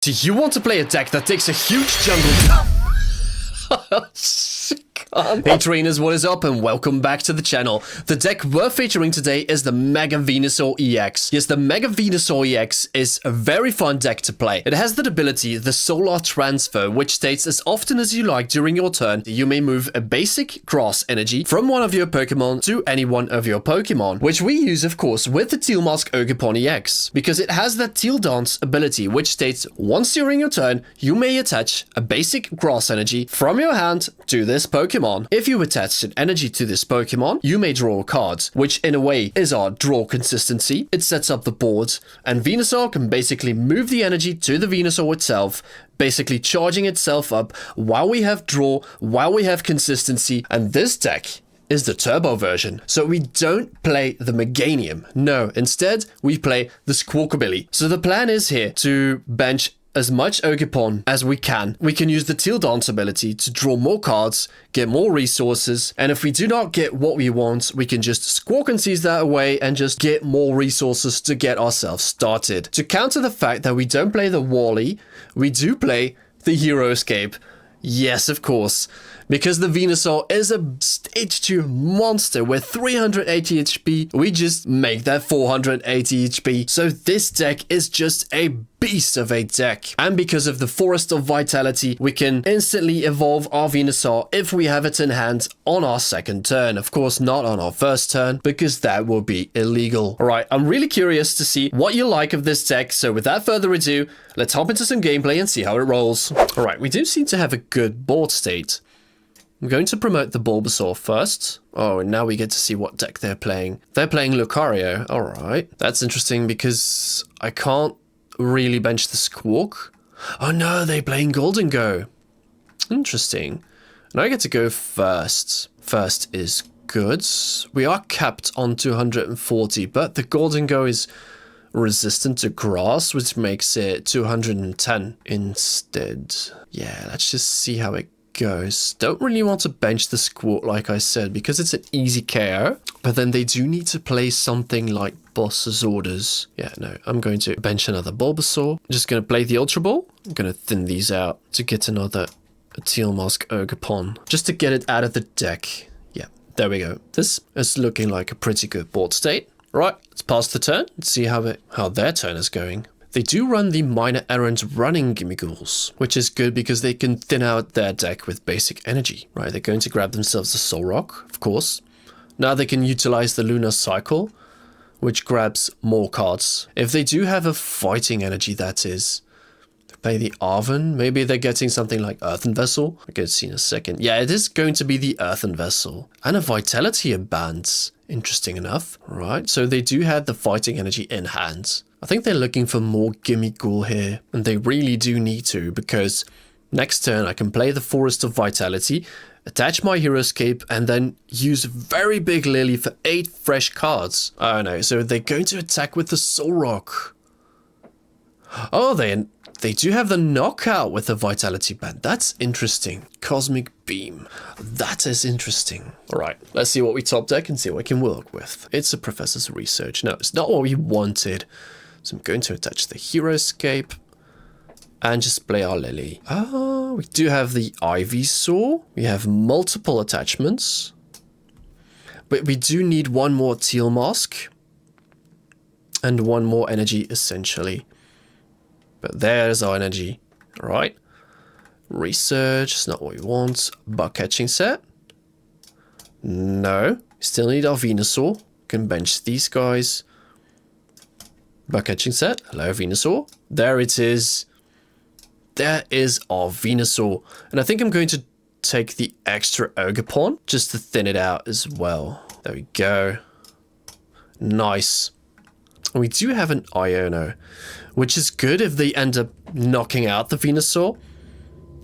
Do you want to play a deck that takes a huge jungle? Hey trainers, what is up and welcome back to the channel. The deck we're featuring today is the Mega Venusaur EX. Yes, the Mega Venusaur EX is a very fun deck to play. It has the ability, the Solar Transfer, which states as often as you like during your turn, you may move a basic grass energy from one of your Pokemon to any one of your Pokemon, which we use of course with the Teal Mask Ogerpon EX, because it has that Teal Dance ability, which states once during your turn, you may attach a basic grass energy from your hand to this Pokemon. If you attach an energy to this Pokemon, you may draw a card, which in a way is our draw consistency. It sets up the board, and Venusaur can basically move the energy to the Venusaur itself, basically charging itself up while we have draw, while we have consistency, and this deck is the turbo version. So we don't play the Meganium. No, instead we play the Squawkabilly. So the plan is here to bench as much Ogerpon as we can. We can use the Teal Dance ability to draw more cards, get more resources, and if we do not get what we want, we can just Squawk and seize that away and just get more resources to get ourselves started. To counter the fact that we don't play the Wally, we do play the Hero Escape. Yes, of course, because the Venusaur is a stage 2 monster with 380 HP, we just make that 480 HP. So this deck is just a beast of a deck. And because of the Forest of Vitality, we can instantly evolve our Venusaur if we have it in hand on our second turn. Of course, not on our first turn, because that will be illegal. All right, I'm really curious to see what you like of this deck. So without further ado, let's hop into some gameplay and see how it rolls. All right, we do seem to have a good board state. I'm going to promote the Bulbasaur first. Oh, and now we get to see what deck they're playing. They're playing Lucario. All right. That's interesting because I can't really bench the Squawk. Oh no, they're playing Gholdengo. Interesting. And I get to go first. First is good. We are capped on 240, but the Gholdengo is resistant to grass, which makes it 210 instead. Yeah, let's just see how it goes. Don't really want to bench the Squawk, like I said, because it's an easy KO, but then they do need to play something like Boss's Orders. Yeah, no, I'm going to bench another Bulbasaur. I'm just going to play the Ultra Ball. I'm going to thin these out to get another Teal Mask Ogerpon, just to get it out of the deck. Yeah, there we go. This is looking like a pretty good board state. Right, let's pass the turn and see how their turn is going. They do run the Minor Errant running Gimmigholes, which is good because they can thin out their deck with basic energy. Right, they're going to grab themselves a Soul Rock, of course. Now they can utilize the Lunar Cycle, which grabs more cards. If they do have a fighting energy, that is. They play the Arven. Maybe they're getting something like Earthen Vessel. I'll get to see in a second. Yeah, it is going to be the Earthen Vessel. And a Vitality in bands. Interesting enough. Right, so they do have the fighting energy in hand. I think they're looking for more Gimmighoul here, and they really do need to, because next turn I can play the Forest of Vitality, attach my Hero Escape, and then use very big Lillie for 8 fresh cards. Oh no, so they're going to attack with the Soul Rock. Oh, they do have the Knockout with the Vitality Band. That's interesting. Cosmic Beam. That is interesting. All right, let's see what we top deck and see what we can work with. It's a Professor's Research. No, it's not what we wanted. So I'm going to attach the Hero Escape and just play our Lillie. Oh, we do have the Ivysaur. We have multiple attachments. But we do need one more Teal Mask and one more energy, essentially. But there's our energy. All right. Research is not what we want. Bug catching set. No. Still need our Venusaur. Can bench these guys. Bug catching set. Hello, Venusaur. There it is. There is our Venusaur. And I think I'm going to take the extra Ogerpon just to thin it out as well. There we go. Nice. And we do have an Iono, which is good if they end up knocking out the Venusaur.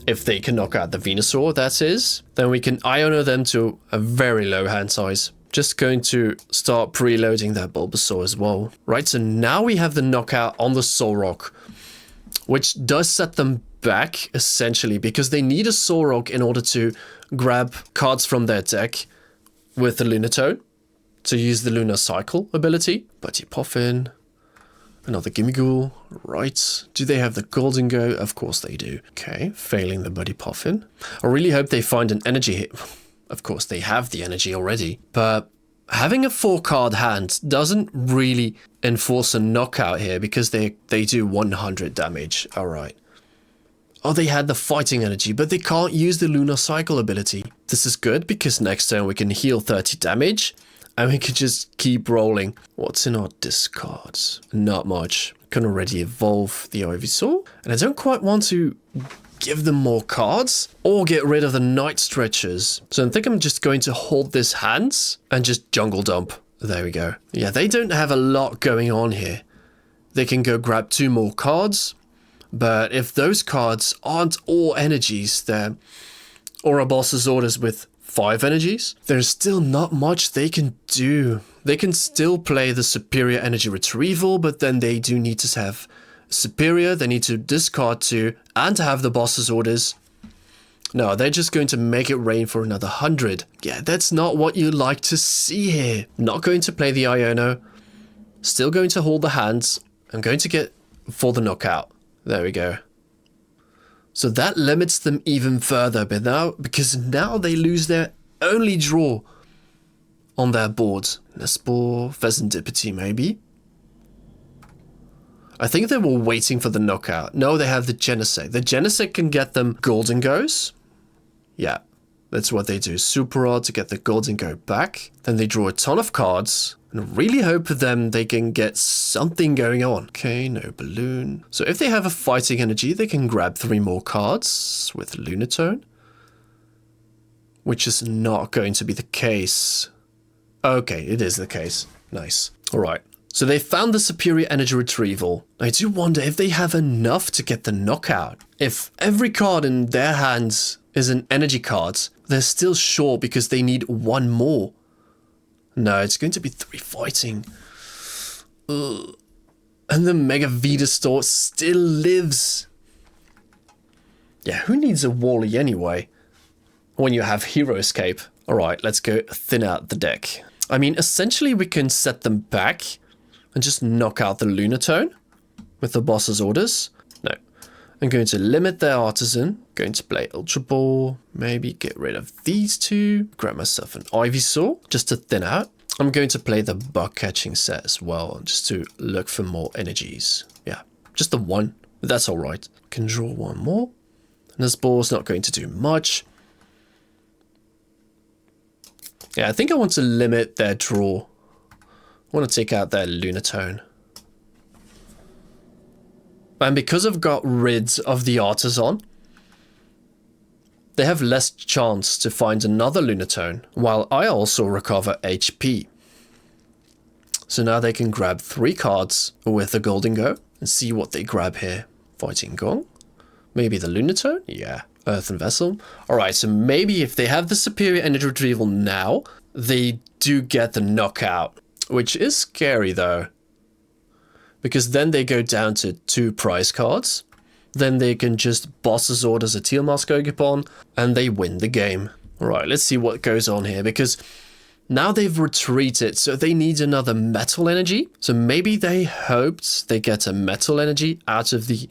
If they can knock out the Venusaur, that is, then we can Iono them to a very low hand size. Just going to start preloading that Bulbasaur as well. Right, so now we have the knockout on the Soul Rock, which does set them back, essentially, because they need a Soul Rock in order to grab cards from their deck with the Lunatone to use the Lunar Cycle ability. But you pop in, Another Gimmighoul. Right. Do they have the Gholdengo? Of course they do. Okay, failing the Muddy Puffin. I really hope they find an energy hit. Of course, they have the energy already. But having a 4-card hand doesn't really enforce a knockout here because they do 100 damage. Alright. Oh, they had the fighting energy, but they can't use the Lunar Cycle ability. This is good because next turn we can heal 30 damage and we can just keep rolling. What's in our discards? Not much. Can already evolve the Ivysaur. And I don't quite want to give them more cards or get rid of the Night Stretchers. So I think I'm just going to hold this hand and just jungle dump. There we go. Yeah, they don't have a lot going on here. They can go grab 2 more cards. But if those cards aren't all energies, they're or a boss's orders with 5 energies, there's still not much they can do. They can still play the superior energy retrieval, but then they do need to have superior, they need to discard 2 and to have the boss's orders. No, they're just going to make it rain for another 100. Yeah, that's not what you like to see here. Not going to play the Iono. Still going to hold the hands. I'm going to get for the knockout. There we go. So that limits them even further, but now, because now they lose their only draw on their board. Nest Ball, Fezandipiti maybe. I think they were waiting for the knockout. No, they have the Genesect. The Genesect can get them Gholdengos. Yeah, that's what they do. Super odd to get the Gholdengo back. Then they draw a ton of cards. And really hope for them they can get something going on. Okay, no balloon. So if they have a fighting energy, they can grab 3 more cards with Lunatone. Which is not going to be the case. Okay, it is the case. Nice. Alright. So they found the superior energy retrieval. I do wonder if they have enough to get the knockout. If every card in their hands is an energy card, they're still short because they need 1 more. No, it's going to be 3 fighting. Ugh. And the Mega Venusaur still lives. Yeah, who needs a Wally anyway? When you have Hero Escape. Alright, let's go thin out the deck. I mean, essentially we can set them back and just knock out the Lunatone with the boss's orders. No. I'm going to limit their Artisan. Going to play Ultra Ball. Maybe get rid of these 2. Grab myself an Ivysaur just to thin out. I'm going to play the bug catching set as well, just to look for more energies. Yeah, just the 1. But that's alright. Can draw 1 more. And this ball's not going to do much. Yeah, I think I want to limit their draw. I want to take out their Lunatone. And because I've got rid of the Artisan, they have less chance to find another Lunatone, while I also recover HP. So now they can grab 3 cards with the Gholdengo and see what they grab here. Fighting Gong? Maybe the Lunatone? Yeah. Earthen Vessel? Alright, so maybe if they have the superior energy retrieval now, they do get the knockout. Which is scary though. Because then they go down to 2 prize cards. Then they can just boss's orders a Teal Mask Ogerpon and they win the game. Alright, let's see what goes on here because now they've retreated, so they need another metal energy. So maybe they hoped they get a metal energy out of the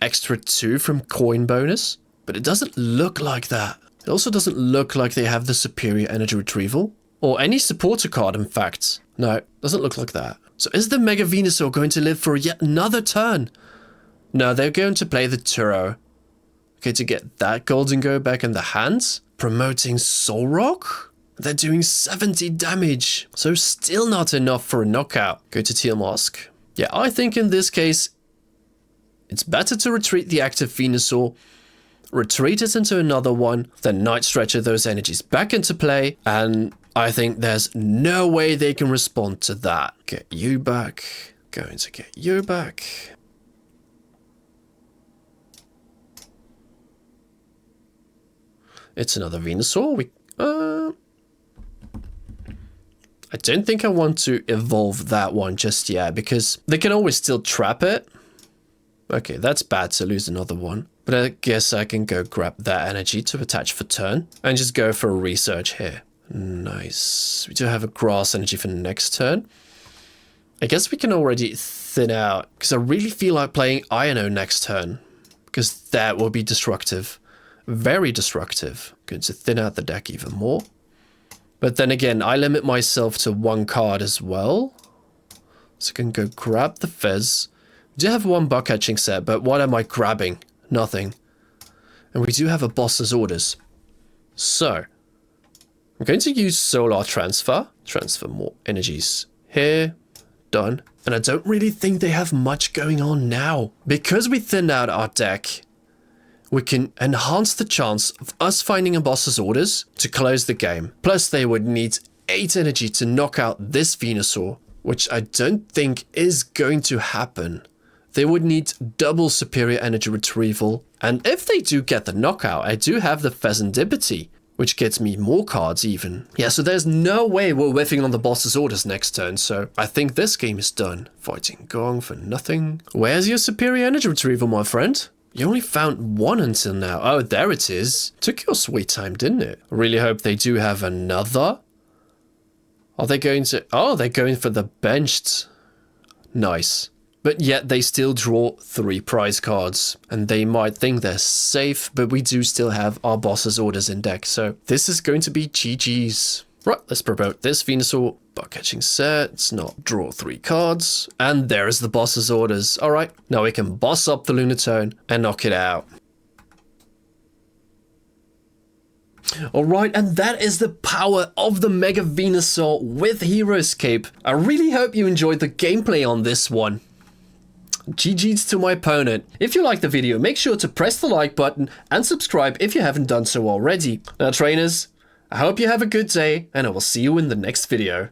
extra 2 from coin bonus. But it doesn't look like that. It also doesn't look like they have the superior energy retrieval. Or any supporter card, in fact. No, doesn't look like that. So is the Mega Venusaur going to live for yet another turn? No, they're going to play the Turo. Okay, to get that Gholdengo back in the hands. Promoting Soul Rock? They're doing 70 damage. So still not enough for a knockout. Go to Teal Mask. Yeah, I think in this case, it's better to retreat the active Venusaur. Retreat it into another one. Then Night Stretcher those energies back into play. And I think there's no way they can respond to that. Get you back. Going to get you back. It's another Venusaur. I don't think I want to evolve that one just yet because they can always still trap it. Okay, that's bad to lose another one. But I guess I can go grab that energy to attach for turn and just go for a research here. Nice. We do have a grass energy for next turn. I guess we can already thin out, because I really feel like playing Iono next turn, because that will be destructive. Very destructive. Going to thin out the deck even more. But then again, I limit myself to one card as well. So I can go grab the Fez. We do have one bug catching set, but what am I grabbing? Nothing. And we do have a boss's orders. So, I'm going to use Solar Transfer. Transfer more energies here. Done. And I don't really think they have much going on now. Because we thinned out our deck, we can enhance the chance of us finding a boss's orders to close the game. Plus, they would need 8 energy to knock out this Venusaur, which I don't think is going to happen. They would need double superior energy retrieval. And if they do get the knockout, I do have the Fezandipiti, which gets me more cards even. Yeah, so there's no way we're whiffing on the boss's orders next turn, so I think this game is done. Fighting Gong for nothing. Where's your superior energy retrieval, my friend? You only found one until now. Oh, there it is. Took your sweet time, didn't it? I really hope they do have another. Are they going to... Oh, they're going for the benched. Nice. But yet they still draw 3 prize cards. And they might think they're safe, but we do still have our boss's orders in deck. So this is going to be GG's. Right, let's promote this Venusaur. Bug catching set, not draw 3 cards. And there's the boss's orders. Alright, now we can boss up the Lunatone and knock it out. Alright, and that is the power of the Mega Venusaur with Hero Escape. I really hope you enjoyed the gameplay on this one. GG's to my opponent. If you liked the video, make sure to press the like button and subscribe if you haven't done so already. Now trainers, I hope you have a good day and I will see you in the next video.